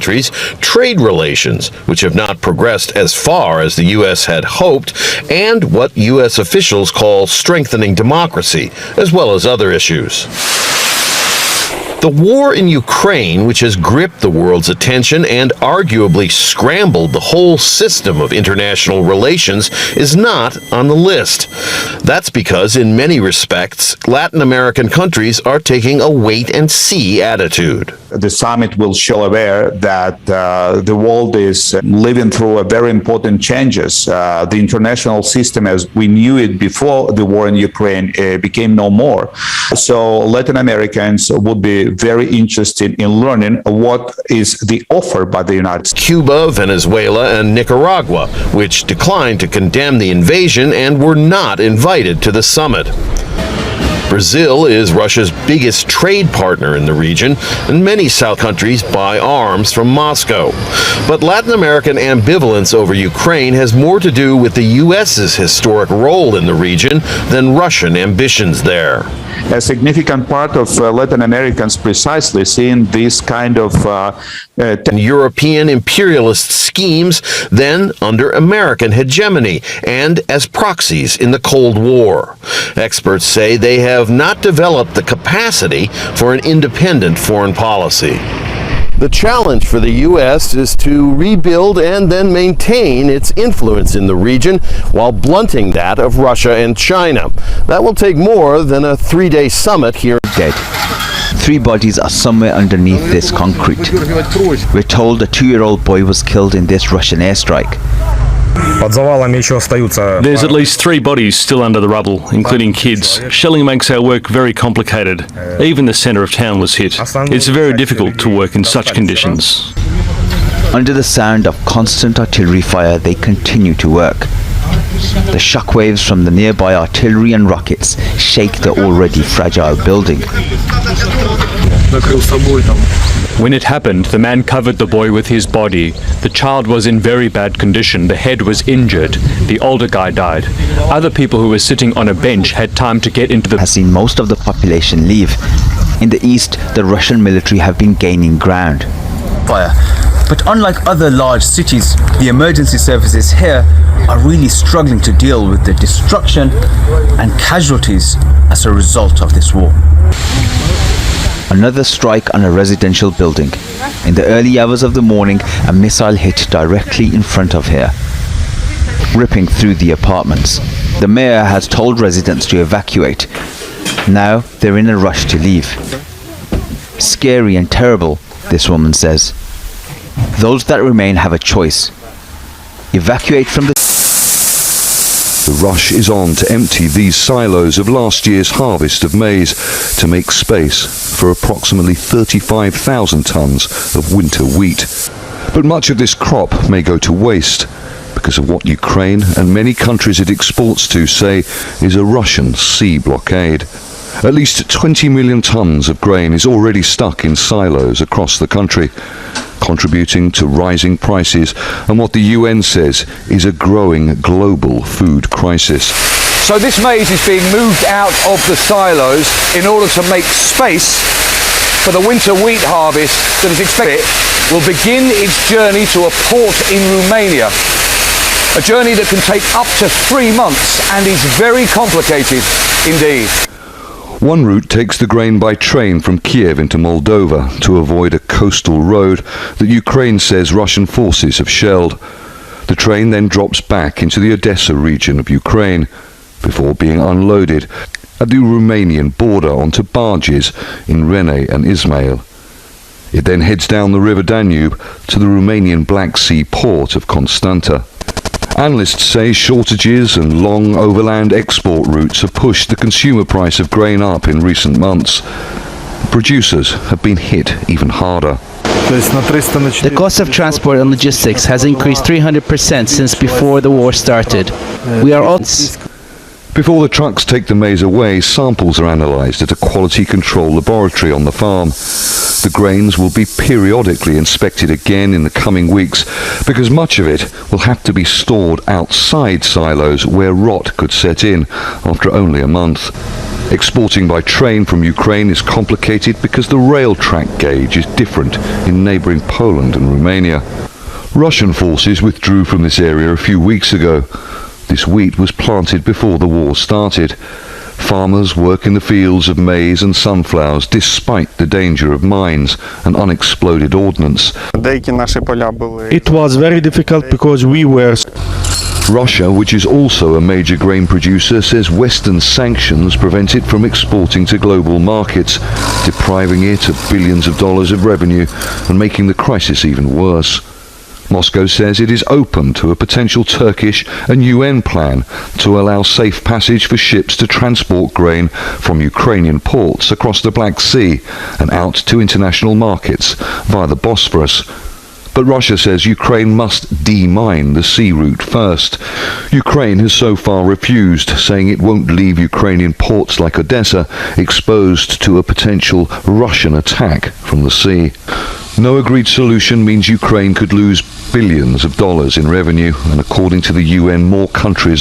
countries trade relations, which have not progressed as far as the U.S. had hoped, and what U.S. officials call strengthening democracy, as well as other issues. The war in Ukraine, which has gripped the world's attention and arguably scrambled the whole system of international relations, is not on the list. That's because, in many respects, Latin American countries are taking a wait-and-see attitude. The summit will show aware that the world is living through a very important changes. The international system, as we knew it before the war in Ukraine, became no more. So Latin Americans would be very interested in learning what is the offer by the United States. Cuba, Venezuela, and Nicaragua, which declined to condemn the invasion and were not invited to the summit. Brazil is Russia's biggest trade partner in the region, and many South countries buy arms from Moscow. But Latin American ambivalence over Ukraine has more to do with the U.S.'s historic role in the region than Russian ambitions there. A significant part of Latin Americans precisely seeing this kind of European imperialist schemes then under American hegemony and as proxies in the Cold War. Experts say they have not developed the capacity for an independent foreign policy. The challenge for the U.S. is to rebuild and then maintain its influence in the region while blunting that of Russia and China. That will take more than a 3-day summit here. Dead. 3 bodies are somewhere underneath this concrete. We're told a 2-year-old boy was killed in this Russian airstrike. There's at least 3 bodies still under the rubble, including kids. Shelling makes our work very complicated. Even the centre of town was hit. It's very difficult to work in such conditions. Under the sound of constant artillery fire, they continue to work. The shockwaves from the nearby artillery and rockets shake the already fragile building. When it happened, the man covered the boy with his body. The child was in very bad condition. The head was injured. The older guy died. Other people who were sitting on a bench had time to get into the... has seen most of the population leave. In the east, the Russian military have been gaining ground. Fire. But unlike other large cities, the emergency services here are really struggling to deal with the destruction and casualties as a result of this war. Another strike on a residential building. In the early hours of the morning, a missile hit directly in front of here, ripping through the apartments. The mayor has told residents to evacuate. Now they're in a rush to leave. Scary and terrible, this woman says. Those that remain have a choice. Evacuate from the... The rush is on to empty these silos of last year's harvest of maize to make space for approximately 35,000 tons of winter wheat. But much of this crop may go to waste because of what Ukraine and many countries it exports to say is a Russian sea blockade. At least 20 million tons of grain is already stuck in silos across the country, contributing to rising prices and what the UN says is a growing global food crisis. So this maize is being moved out of the silos in order to make space for the winter wheat harvest that is expected will begin its journey to a port in Romania. A journey that can take up to 3 months and is very complicated indeed. One route takes the grain by train from Kiev into Moldova to avoid a coastal road that Ukraine says Russian forces have shelled. The train then drops back into the Odessa region of Ukraine before being unloaded at the Romanian border onto barges in Rene and Ismail. It then heads down the River Danube to the Romanian Black Sea port of Constanta. Analysts say shortages and long overland export routes have pushed the consumer price of grain up in recent months. Producers have been hit even harder. The cost of transport and logistics has increased 300% since before the war started. We are also... Before the trucks take the maize away, samples are analysed at a quality control laboratory on the farm. The grains will be periodically inspected again in the coming weeks because much of it will have to be stored outside silos where rot could set in after only a month. Exporting by train from Ukraine is complicated because the rail track gauge is different in neighbouring Poland and Romania. Russian forces withdrew from this area a few weeks ago. This wheat was planted before the war started. Farmers work in the fields of maize and sunflowers despite the danger of mines and unexploded ordnance. It was very difficult because we were... Russia, which is also a major grain producer, says Western sanctions prevent it from exporting to global markets, depriving it of billions of dollars of revenue and making the crisis even worse. Moscow says it is open to a potential Turkish and UN plan to allow safe passage for ships to transport grain from Ukrainian ports across the Black Sea and out to international markets via the Bosphorus. But Russia says Ukraine must demine the sea route first. Ukraine has so far refused, saying it won't leave Ukrainian ports like Odessa exposed to a potential Russian attack from the sea. No agreed solution means Ukraine could lose billions of dollars in revenue, and according to the UN, more countries